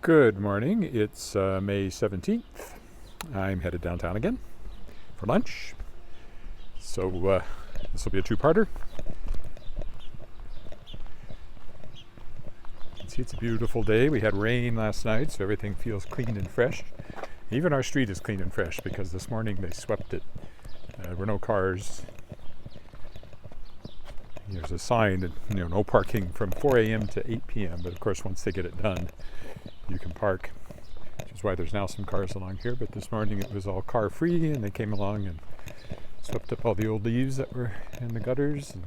Good morning. It's May 17th. I'm headed downtown again for lunch. So this will be a two-parter. You can see it's a beautiful day. We had rain last night, so everything feels clean and fresh. Even our street is clean and fresh because this morning they swept it. There were no cars. There's a sign that, no parking from 4 a.m. to 8 p.m. But of course, once they get it done, you can park, which is why there's now some cars along here. But this morning it was all car free, and they came along and swept up all the old leaves that were in the gutters and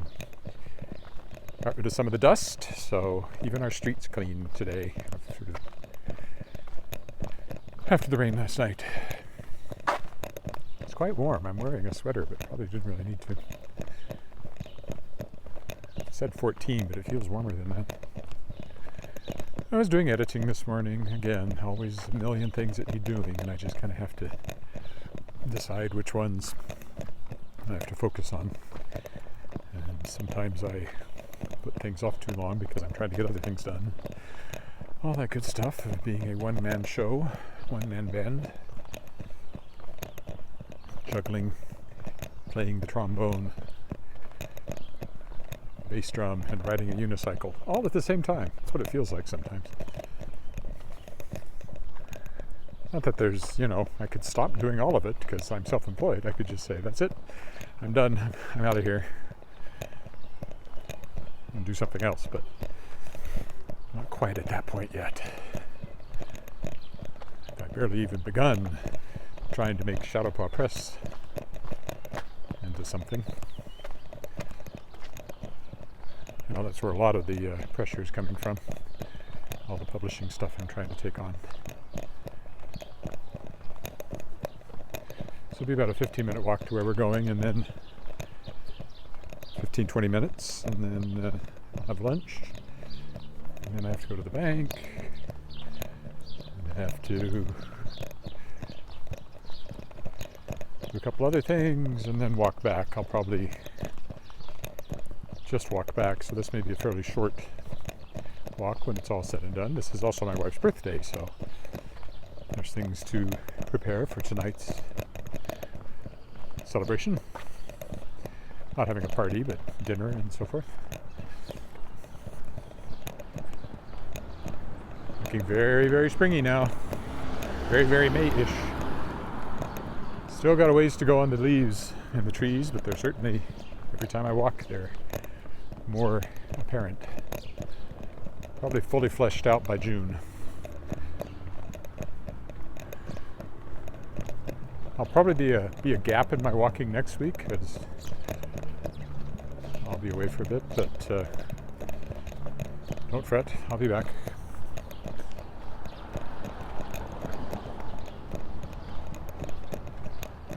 got rid of some of the dust. So even our street's clean today after the rain last night. It's quite warm. I'm wearing a sweater, but probably didn't really need to. It said 14, but it feels warmer than that. I was doing editing this morning. Again, always a million things that need doing, and I just kind of have to decide which ones I have to focus on. And sometimes I put things off too long because I'm trying to get other things done. All that good stuff of being a one-man show, one-man band, juggling, playing the trombone, bass drum, and riding a unicycle, all at the same time. That's what it feels like sometimes. Not that there's, I could stop doing all of it because I'm self-employed. I could just say, that's it, I'm done, I'm out of here, and do something else, but not quite at that point yet. I've barely even begun trying to make Shadowpaw Press into something. That's where a lot of the pressure is coming from. All the publishing stuff I'm trying to take on. So it'll be about a 15-minute walk to where we're going, and then 15-20 minutes, and then have lunch. And then I have to go to the bank. And I have to do a couple other things, and then walk back. I'll probably just walk back, so this may be a fairly short walk when it's all said and done. This is also my wife's birthday, so there's things to prepare for tonight's celebration. Not having a party, but dinner and so forth. Looking very, very springy now. Very, very May-ish. Still got a ways to go on the leaves and the trees, but they're certainly, every time I walk, they're more apparent. Probably fully fleshed out by June. I'll probably be a gap in my walking next week because I'll be away for a bit, but don't fret, I'll be back.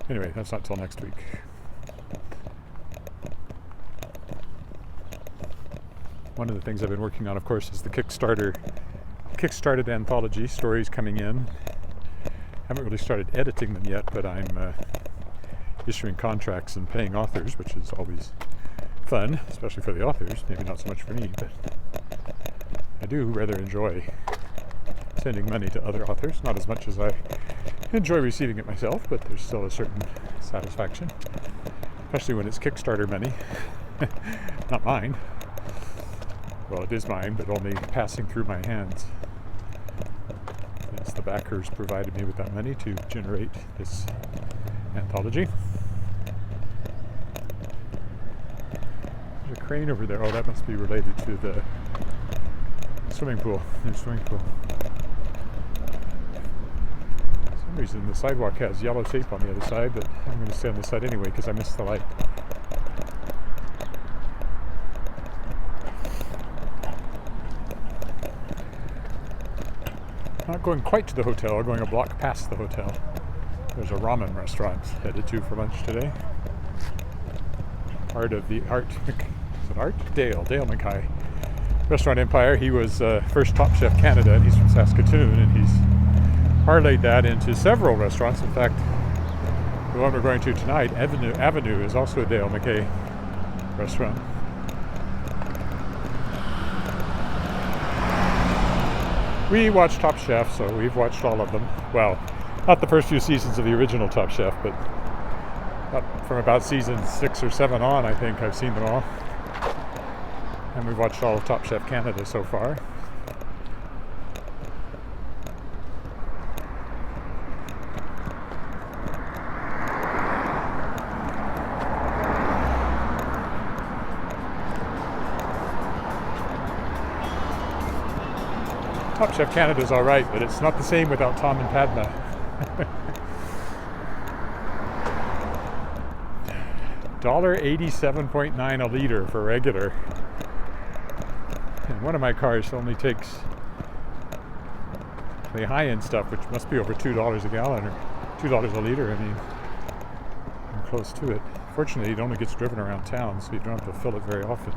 Anyway, that's not till next week. One of the things I've been working on, of course, is the Kickstarted anthology, stories coming in. Haven't really started editing them yet, but I'm issuing contracts and paying authors, which is always fun, especially for the authors. Maybe not so much for me, but I do rather enjoy sending money to other authors. Not as much as I enjoy receiving it myself, but there's still a certain satisfaction, especially when it's Kickstarter money, not mine. Well, it is mine, but only passing through my hands. Since the backers provided me with that money to generate this anthology. There's a crane over there. Oh, that must be related to the swimming pool. There's a swimming pool. For some reason, the sidewalk has yellow tape on the other side, but I'm going to stay on this side anyway because I missed the light. Not going quite to the hotel, going a block past the hotel. There's a ramen restaurant headed to for lunch today. Dale Mackay Restaurant Empire. He was first Top Chef Canada, and he's from Saskatchewan, and he's parlayed that into several restaurants. In fact, the one we're going to tonight, Avenue, is also a Dale Mackay restaurant. We watch Top Chef, so we've watched all of them. Well, not the first few seasons of the original Top Chef, but from about season 6 or 7 on, I think I've seen them all. And we've watched all of Top Chef Canada so far. Top Chef Canada's alright, but it's not the same without Tom and Padma. $1.87.9 a litre for regular. And one of my cars only takes the high-end stuff, which must be over $2 a gallon or $2 a litre. I mean, I'm close to it. Fortunately, it only gets driven around town, so you don't have to fill it very often.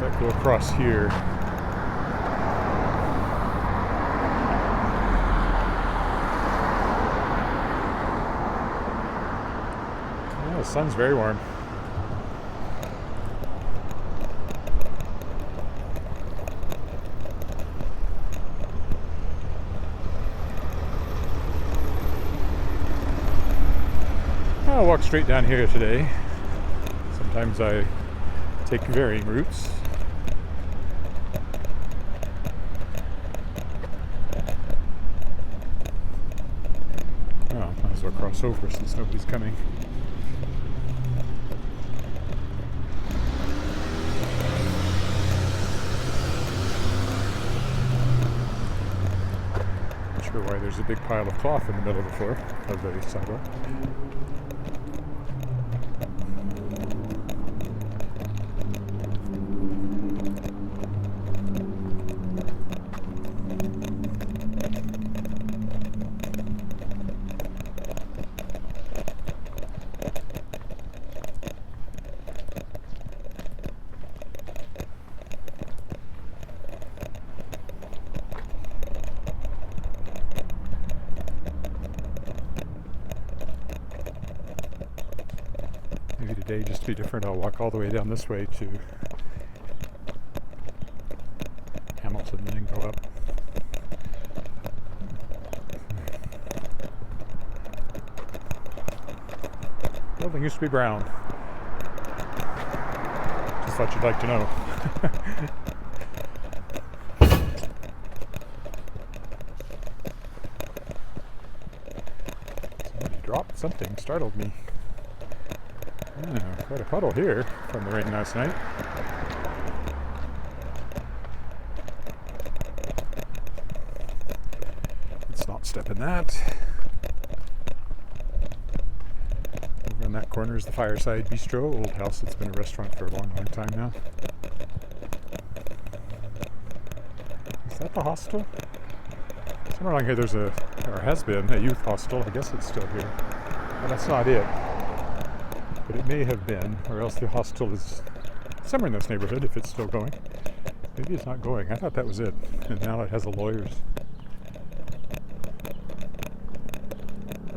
Let's go across here. Oh, the sun's very warm. I'll walk straight down here today. Sometimes I take varying routes. Oh, might as well cross over since nobody's coming. Not sure why there's a big pile of cloth in the middle of the floor, of the sidewalk. Maybe today, just to be different, I'll walk all the way down this way to Hamilton and then go up. Building used to be brown. Just thought you'd like to know. Somebody dropped something, startled me. Quite a puddle here from the rain last night. Let's not step in that. Over in that corner is the Fireside Bistro, old house that's been a restaurant for a long, long time now. Is that the hostel? Somewhere along here there's or has been, a youth hostel. I guess it's still here. But that's not it. But it may have been, or else the hostel is somewhere in this neighborhood if it's still going. Maybe it's not going. I thought that was it. And now it has a lawyer's.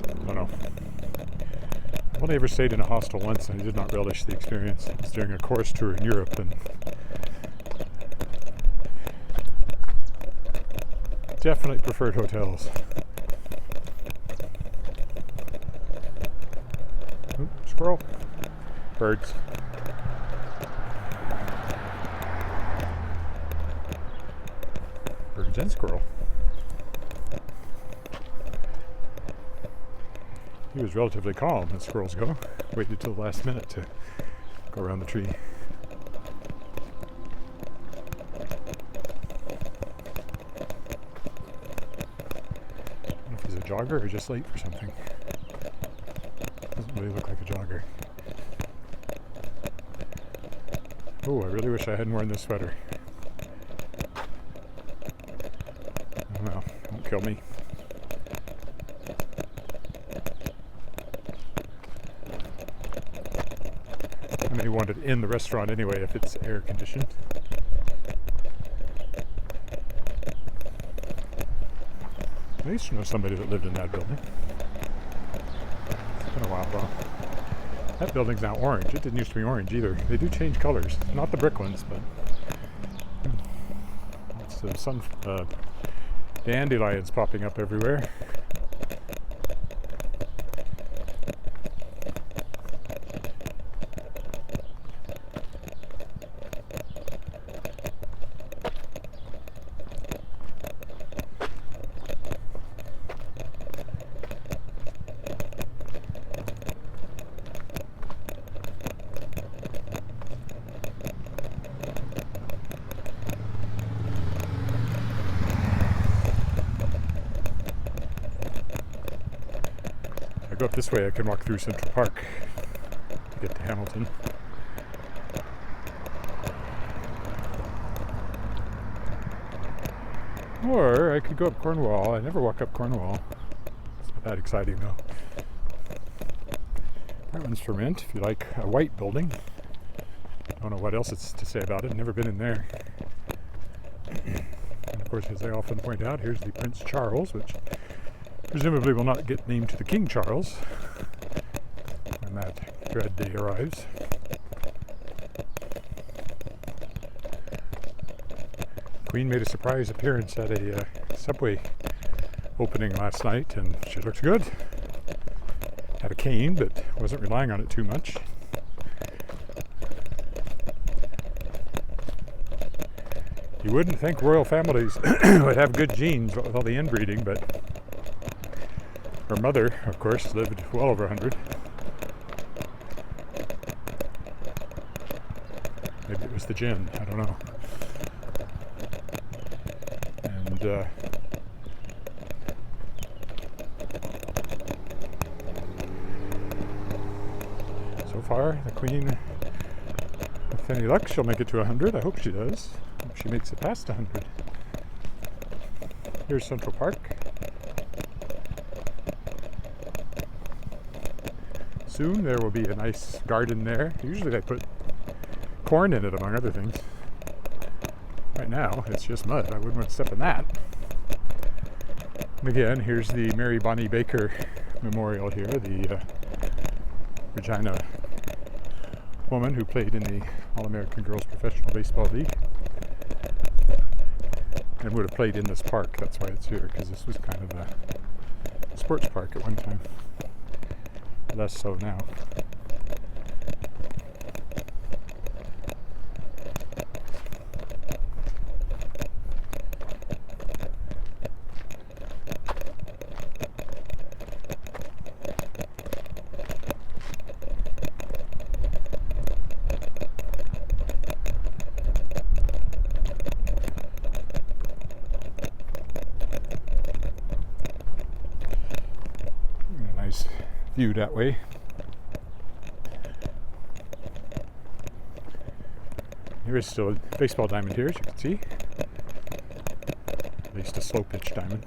I don't know. I've only ever stayed in a hostel once and I did not relish the experience. It was during a chorus tour in Europe and definitely preferred hotels. Oop, squirrel. Birds. Birds and squirrel. He was relatively calm as squirrels go. Waited till the last minute to go around the tree. I don't know if he's a jogger or just late for something. Doesn't really look like a jogger. Oh, I really wish I hadn't worn this sweater. Oh well, won't kill me. I may want it in the restaurant anyway if it's air conditioned. I used to know somebody that lived in that building. It's been a while though. That building's now orange. It didn't used to be orange either. They do change colors. Not the brick ones, but it's some dandelions popping up everywhere. I go up this way, I can walk through Central Park to get to Hamilton. Or I could go up Cornwall. I never walk up Cornwall. It's not that exciting though. That one's for rent if you like a white building. Don't know what else it's to say about it. Never been in there. And of course, as I often point out, here's the Prince Charles, which presumably will not get named to the King Charles when that dread day arrives. Queen made a surprise appearance at a Subway opening last night, and she looked good. Had a cane, but wasn't relying on it too much. You wouldn't think royal families would have good genes with all the inbreeding, but her mother, of course, lived well over 100. Maybe it was the gin, I don't know. And so far, the Queen, with any luck, she'll make it to 100. I hope she does. I hope she makes it past 100. Here's Central Park. Soon there will be a nice garden there. Usually they put corn in it, among other things. Right now, it's just mud. I wouldn't want to step in that. And again, here's the Mary Bonnie Baker Memorial here, the Regina woman who played in the All-American Girls Professional Baseball League. And would have played in this park. That's why it's here, because this was kind of a sports park at one time. Less so now. Nice view that way. There is still a baseball diamond here, as you can see. At least a slow pitch diamond.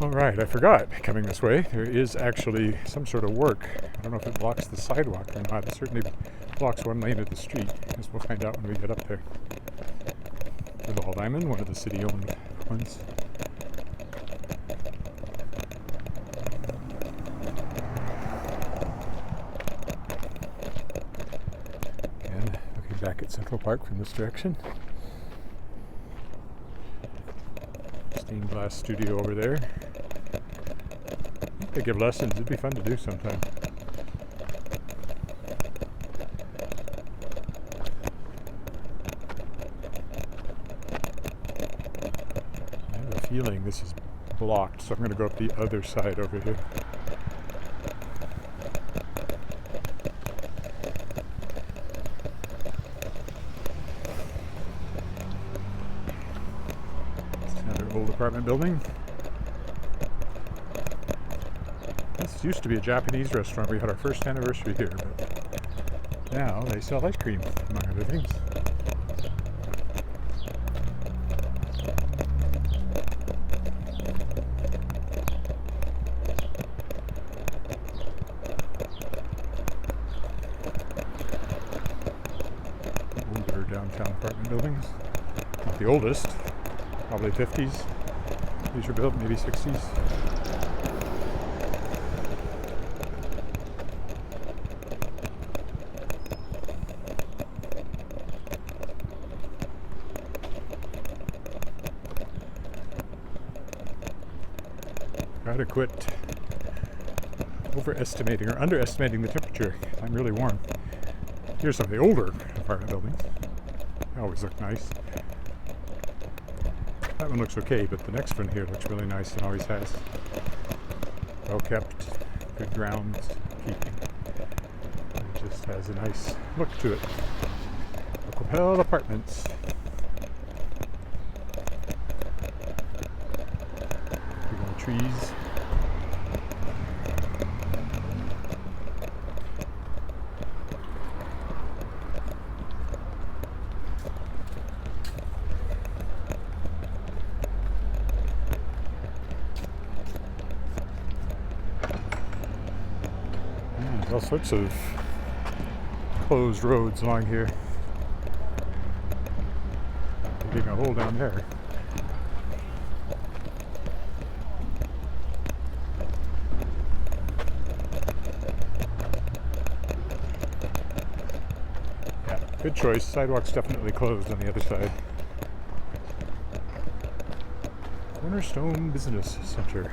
Alright, I forgot, coming this way, there is actually some sort of work. I don't know if it blocks the sidewalk or not. It certainly blocks one lane of the street. I guess we'll find out when we get up there. The Ball Diamond, one of the city-owned ones. Again, looking back at Central Park from this direction. Stained glass studio over there. They give lessons. It'd be fun to do sometime. Feeling this is blocked, so I'm going to go up the other side over here. It's another old apartment building. This used to be a Japanese restaurant. We had our first anniversary here, but now they sell ice cream, among other things. downtown apartment buildings. Not the oldest, probably 50s. These were built, maybe 60s. Gotta quit overestimating or underestimating the temperature. I'm really warm. Here's some of the older apartment buildings. They always look nice. That one looks okay, but the next one here looks really nice and always has. Well kept, good grounds, keeping. It just has a nice look to it. Capel Apartments. Big old trees. All sorts of closed roads along here. Digging a hole down there. Yeah, good choice. Sidewalk's definitely closed on the other side. Cornerstone Business Center.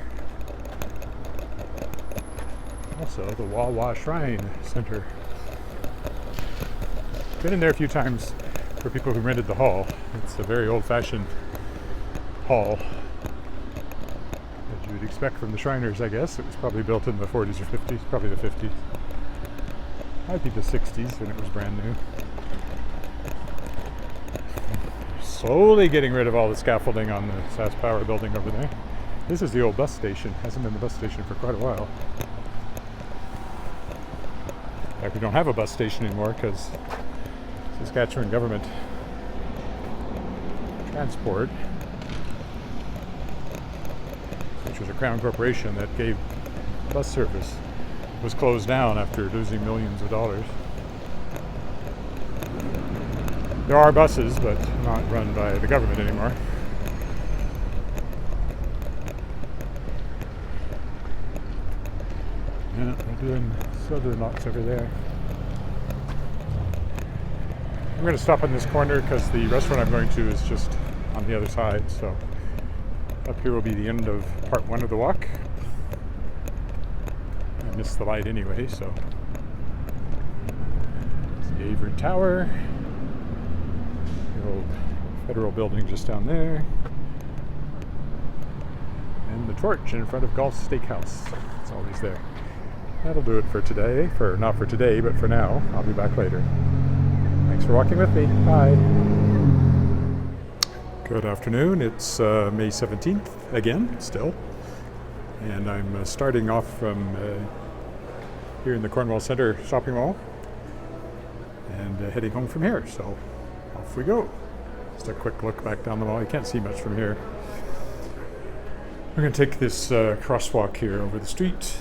Also, the Wawa Shrine Center. Been in there a few times for people who rented the hall. It's a very old-fashioned hall, as you would expect from the Shriners, I guess. It was probably built in the 40s or 50s, probably the 50s. Might be the 60s when it was brand new. Slowly getting rid of all the scaffolding on the SAS Power building over there. This is the old bus station. Hasn't been the bus station for quite a while. In fact, we don't have a bus station anymore because Saskatchewan government transport, which was a crown corporation that gave bus service, was closed down after losing millions of dollars. There are buses, but not run by the government anymore. Yeah, we're doing southern lots over there. I'm going to stop on this corner because the restaurant I'm going to is just on the other side. So up here will be the end of part one of the walk. I missed the light anyway, so. It's the Avon Tower. The old federal building just down there. And the torch in front of Golf's Steakhouse. It's always there. That'll do it for today. Not for today, but for now. I'll be back later. Thanks for walking with me. Bye. Good afternoon. It's May 17th again, still. And I'm starting off from here in the Cornwall Centre shopping mall and heading home from here. So off we go. Just a quick look back down the mall. You can't see much from here. We're going to take this crosswalk here over the street.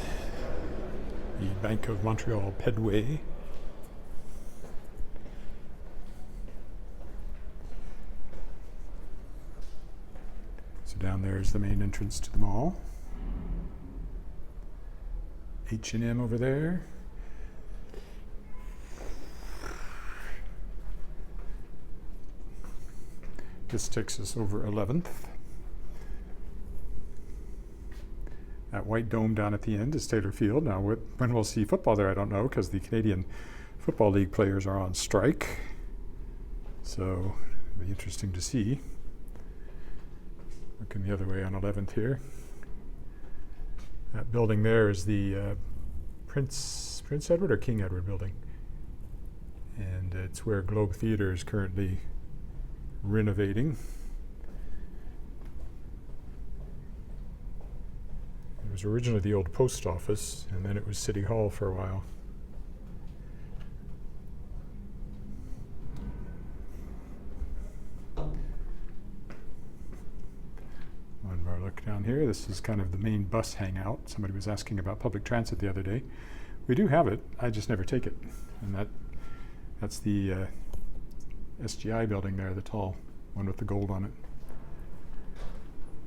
The Bank of Montreal Pedway. So down there is the main entrance to the mall. H&M over there. This takes us over 11th. That white dome down at the end is Taylor Field. Now, when we'll see football there, I don't know, because the Canadian Football League players are on strike. So it'll be interesting to see. Looking the other way on 11th here. That building there is the Prince Edward or King Edward building. And it's where Globe Theatre is currently renovating. It was originally the old post office, and then it was City Hall for a while. One more look down here. This is kind of the main bus hangout. Somebody was asking about public transit the other day. We do have it, I just never take it. And that's the SGI building there, the tall one with the gold on it.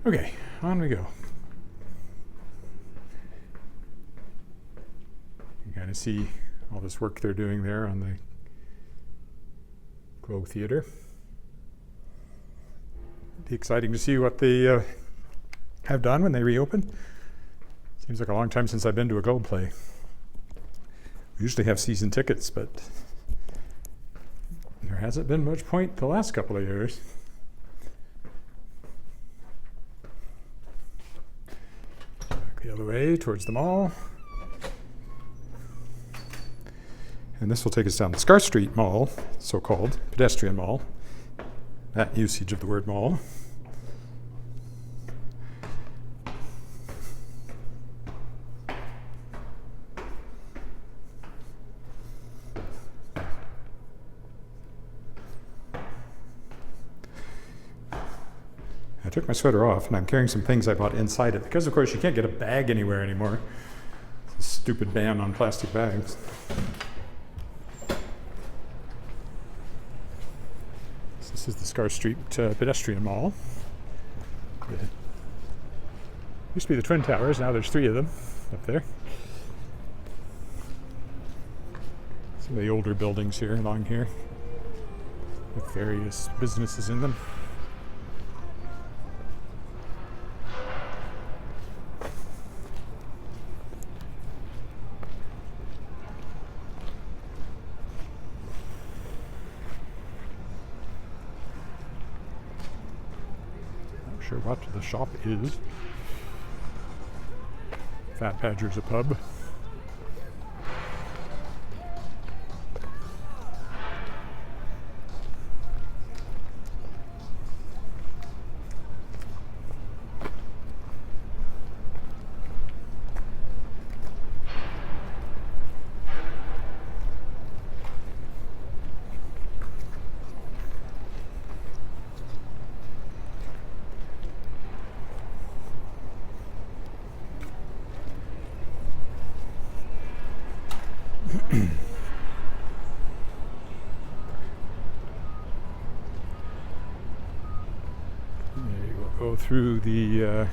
Okay, on we go. You kind of see all this work they're doing there on the Glow Theatre. It'd be exciting to see what they have done when they reopen. Seems like a long time since I've been to a Globe play. We usually have season tickets, but there hasn't been much point the last couple of years. Back the other way towards the mall. And this will take us down the Scar Street Mall, so-called pedestrian mall. That usage of the word mall. I took my sweater off and I'm carrying some things I bought inside it because, of course, you can't get a bag anywhere anymore. It's a stupid ban on plastic bags. So this is the Scar Street pedestrian mall. It used to be the Twin Towers, now there's 3 of them up there. Some of the older buildings here along here with various businesses in them. Sure what the shop is. Fat Badger's a pub. We'll go through the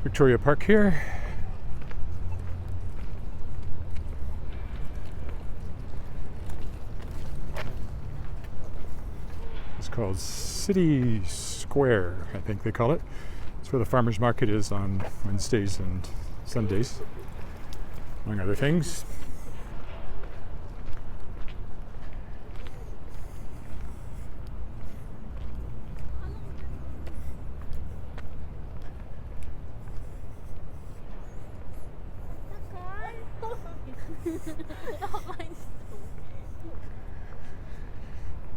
Victoria Park here. It's called City Square, I think they call it. It's where the farmers market is on Wednesdays and Sundays, among other things.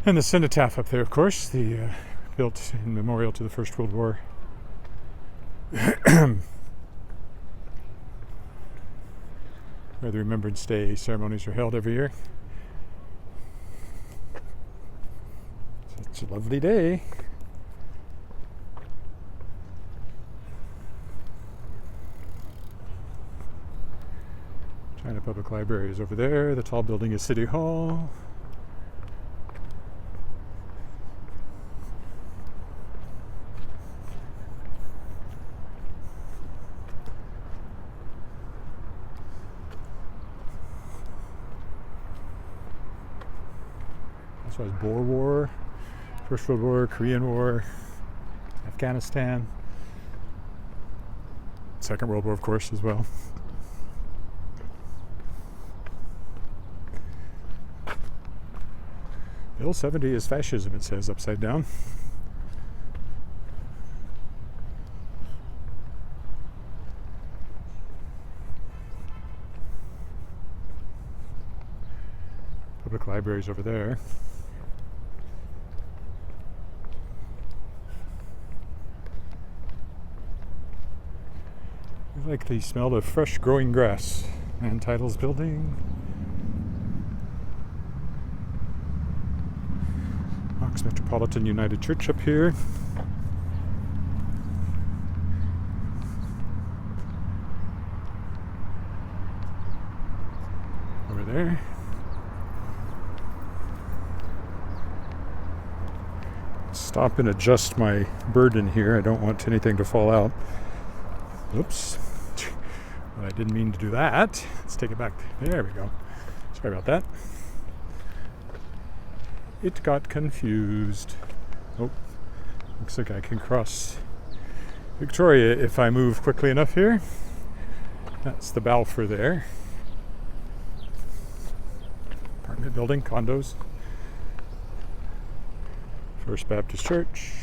And the cenotaph up there, of course, built in memorial to the First World War. Where the Remembrance Day ceremonies are held every year. Such a lovely day. China Public Library is over there. The tall building is City Hall. So it was Boer War, First World War, Korean War, Afghanistan, Second World War, of course, as well. Bill 70 is fascism, it says upside down. Public libraries over there. I like the smell of fresh growing grass. Untitled's building. Knox Metropolitan United Church up here. Over there. stop and adjust my burden here. I don't want anything to fall out. Oops. But I didn't mean to do that. Let's take it back. There we go. Sorry about that. It got confused. Oh, looks like I can cross Victoria if I move quickly enough here. That's the Balfour there. Apartment building, condos. First Baptist Church.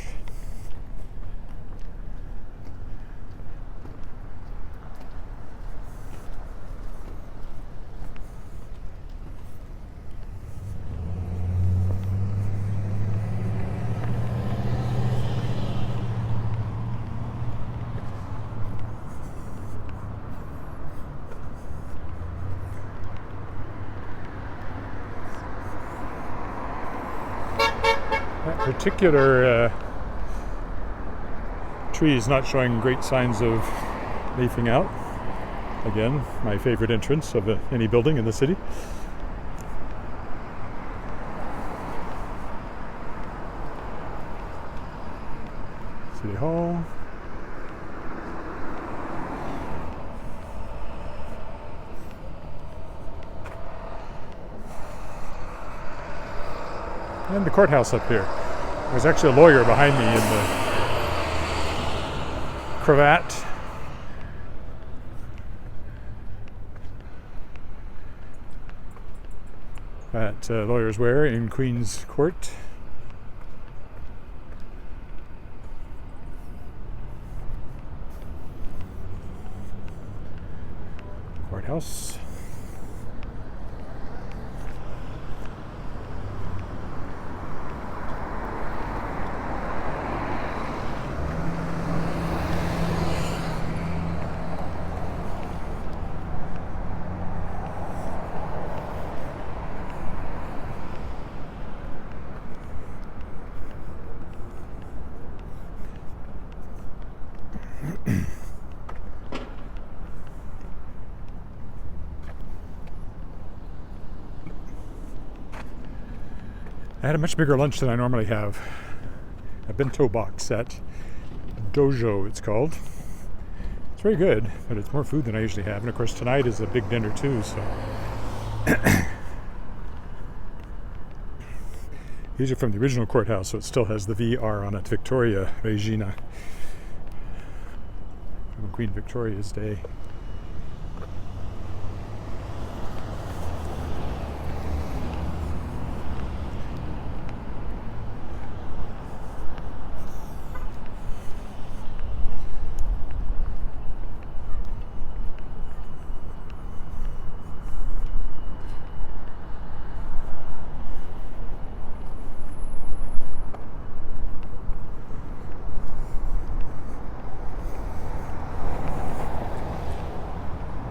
That particular tree is not showing great signs of leafing out. Again, my favorite entrance of any building in the city. City Hall. And the courthouse up here. There's actually a lawyer behind me in the cravat. That lawyers wear in Queen's Court. Courthouse. I had a much bigger lunch than I normally have. A bento box at Dojo, it's called. It's very good, but it's more food than I usually have. And of course tonight is a big dinner too, so. These are from the original courthouse, so it still has the VR on it, Victoria, Regina. From Queen Victoria's day.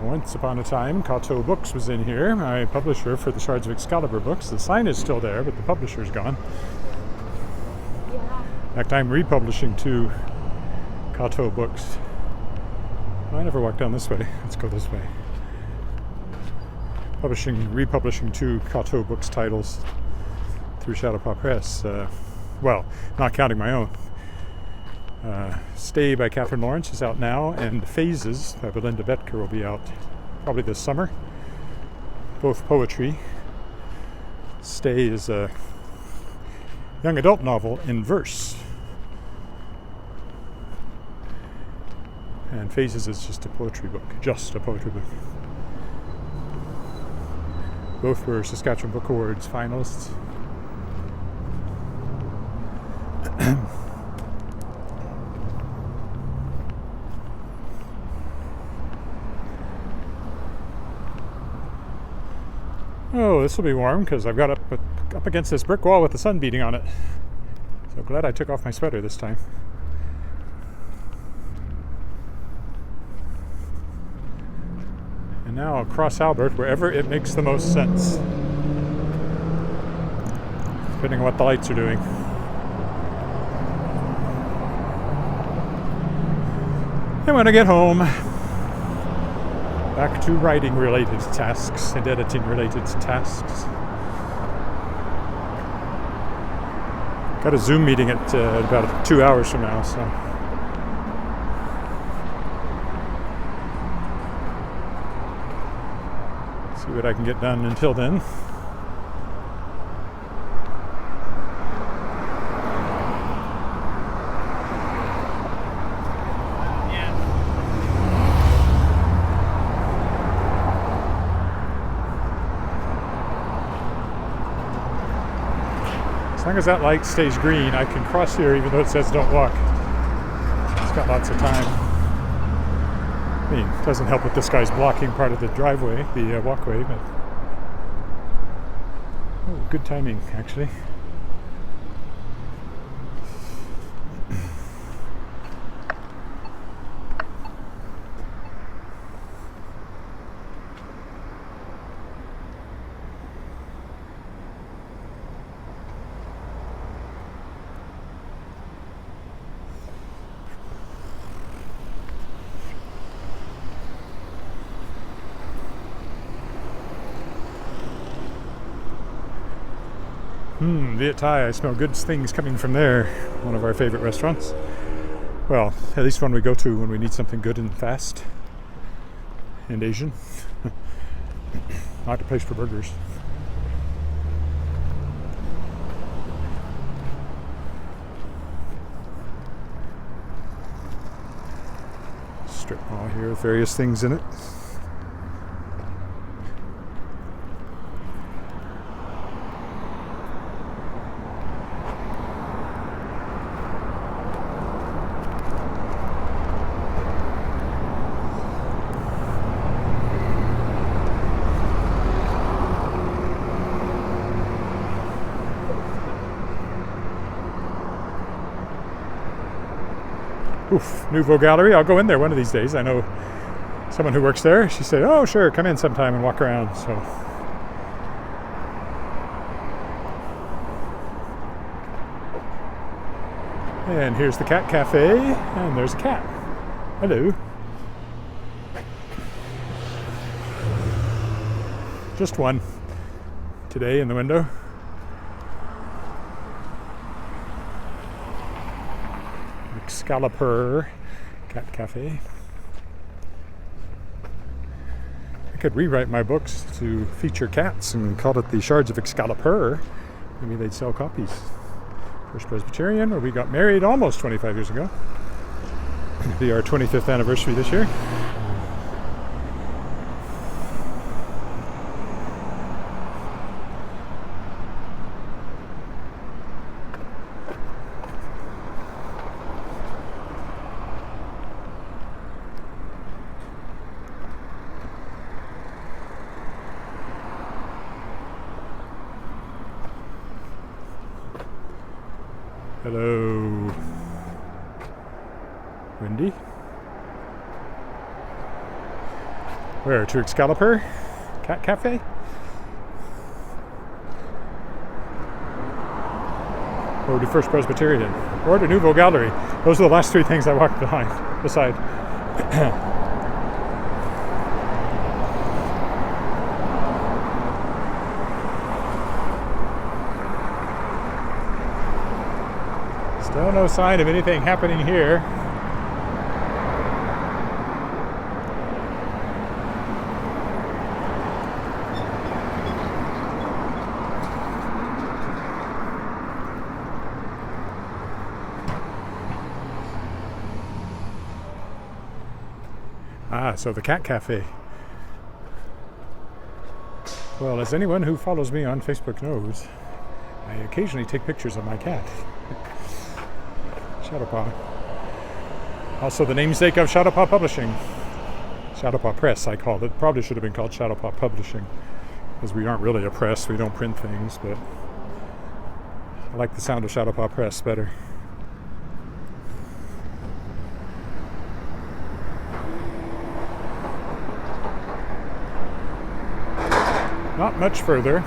Once upon a time, Cato Books was in here, my publisher for the Shards of Excalibur books. The sign is still there, but the publisher's gone. Yeah. In fact, I'm republishing 2 Cato books. I never walked down this way. Let's go this way. Republishing 2 Cato books titles through Shadowpaw Press. Well, not counting my own. Stay by Catherine Lawrence is out now, and Phases by Belinda Betker will be out probably this summer. Both poetry. Stay is a young adult novel in verse. And Phases is just a poetry book. Both were Saskatchewan Book Awards finalists. Oh, this will be warm because I've got up against this brick wall with the sun beating on it. So glad I took off my sweater this time. And now across Albert, wherever it makes the most sense. Depending on what the lights are doing. And when I get home, back to writing related tasks and editing related tasks. Got a Zoom meeting at about 2 hours from now, so. See what I can get done until then. As long as that light stays green, I can cross here even though it says don't walk. It's got lots of time. I mean, it doesn't help that this guy's blocking part of the driveway, the walkway, but oh, good timing, actually. Viet Thai, I smell good things coming from there. One of our favorite restaurants. Well, at least one we go to when we need something good and fast. And Asian. Not a place for burgers. Strip mall here with various things in it. Oof, Nouveau Gallery. I'll go in there one of these days. I know someone who works there. She said, oh, sure, come in sometime and walk around. So, and here's the Cat Cafe, and there's a cat. Hello. Just one today in the window. Excalibur Cat Cafe. I could rewrite my books to feature cats and call it the Shards of Excalibur. Maybe they'd sell copies. First Presbyterian, where we got married almost 25 years ago. It'll be our 25th anniversary this year. Hello, Wendy. Where? To Excalibur Cat Cafe? Or to First Presbyterian? Or to Nouveau Gallery? Those are the last three things I walked beside. Still no sign of anything happening here. Ah, so the Cat Cafe. Well, as anyone who follows me on Facebook knows, I occasionally take pictures of my cat. Shadowpaw. Also the namesake of Shadowpaw Publishing. Shadowpaw Press, I called it. Probably should have been called Shadowpaw Publishing, because we aren't really a press, we don't print things, but I like the sound of Shadowpaw Press better. Not much further.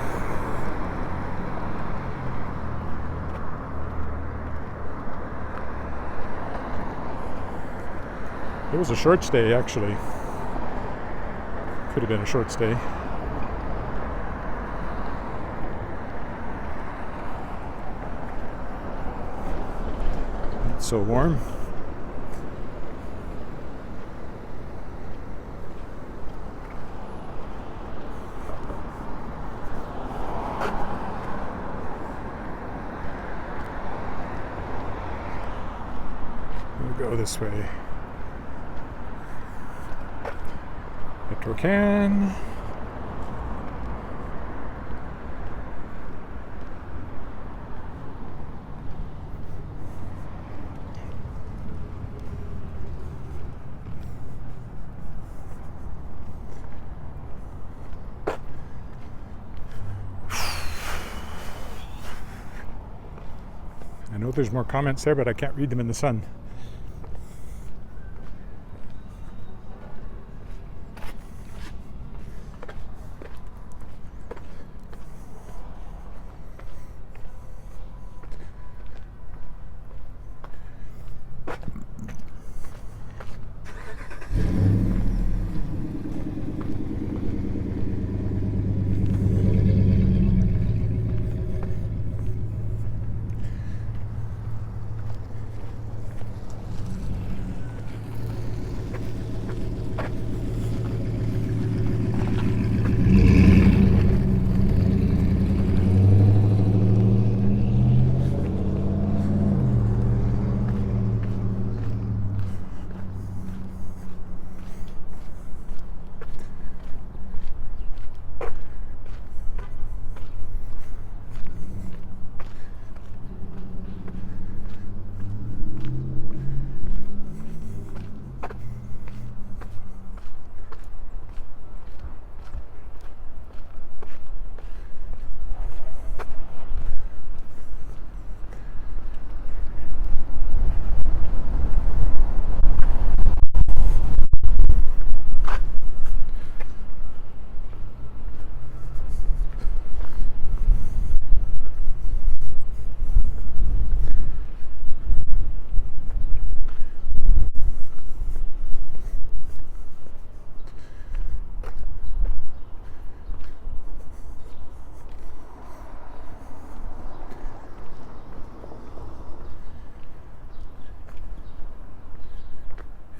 It was a short stay, actually. Could have been a short stay. so warm. We'll go this way. Metro can. I know there's more comments there, but I can't read them in the sun.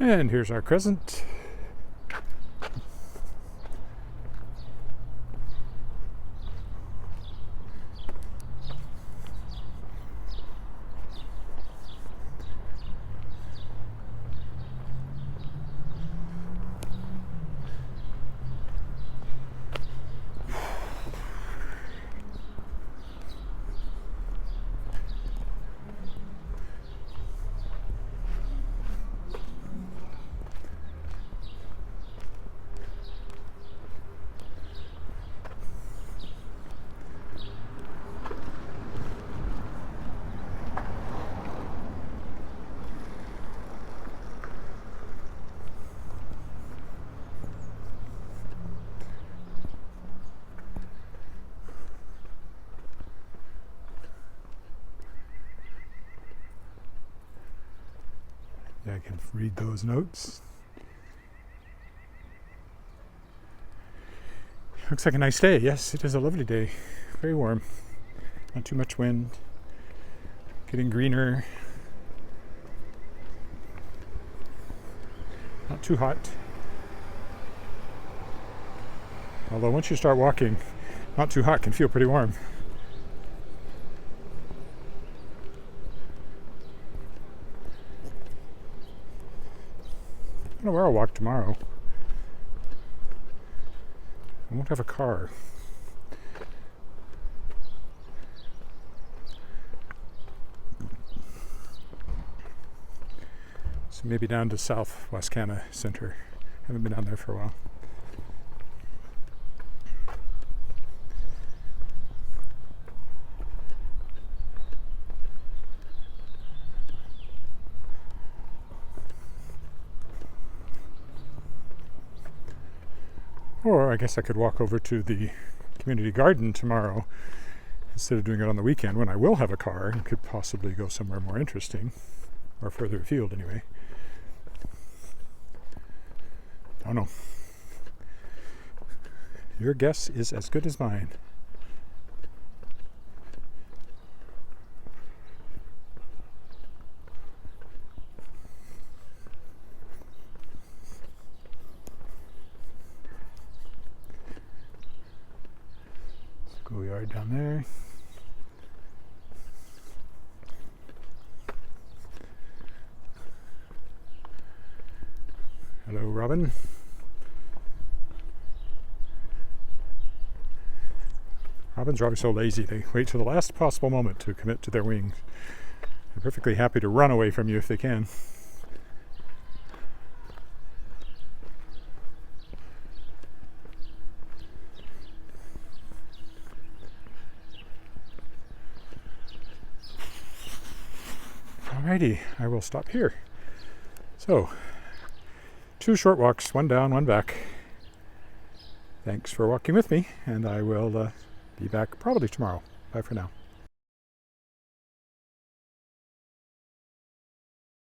And here's our crescent. Yeah, I can read those notes. Looks like a nice day. Yes, it is a lovely day. Very warm. Not too much wind. Getting greener. Not too hot. Although once you start walking, not too hot can feel pretty warm. I don't know where I'll walk tomorrow. I won't have a car. So maybe down to South Wascana Center. Haven't been down there for a while. Or I guess I could walk over to the community garden tomorrow instead of doing it on the weekend when I will have a car and could possibly go somewhere more interesting, or further afield anyway. I don't know. Your guess is as good as mine. down there. Hello, Robin. Robins are always so lazy. They wait till the last possible moment to commit to their wings. They're perfectly happy to run away from you if they can. Alrighty, I will stop here. So, 2 short walks, 1 down, 1 back. Thanks for walking with me, and I will be back probably tomorrow. Bye for now.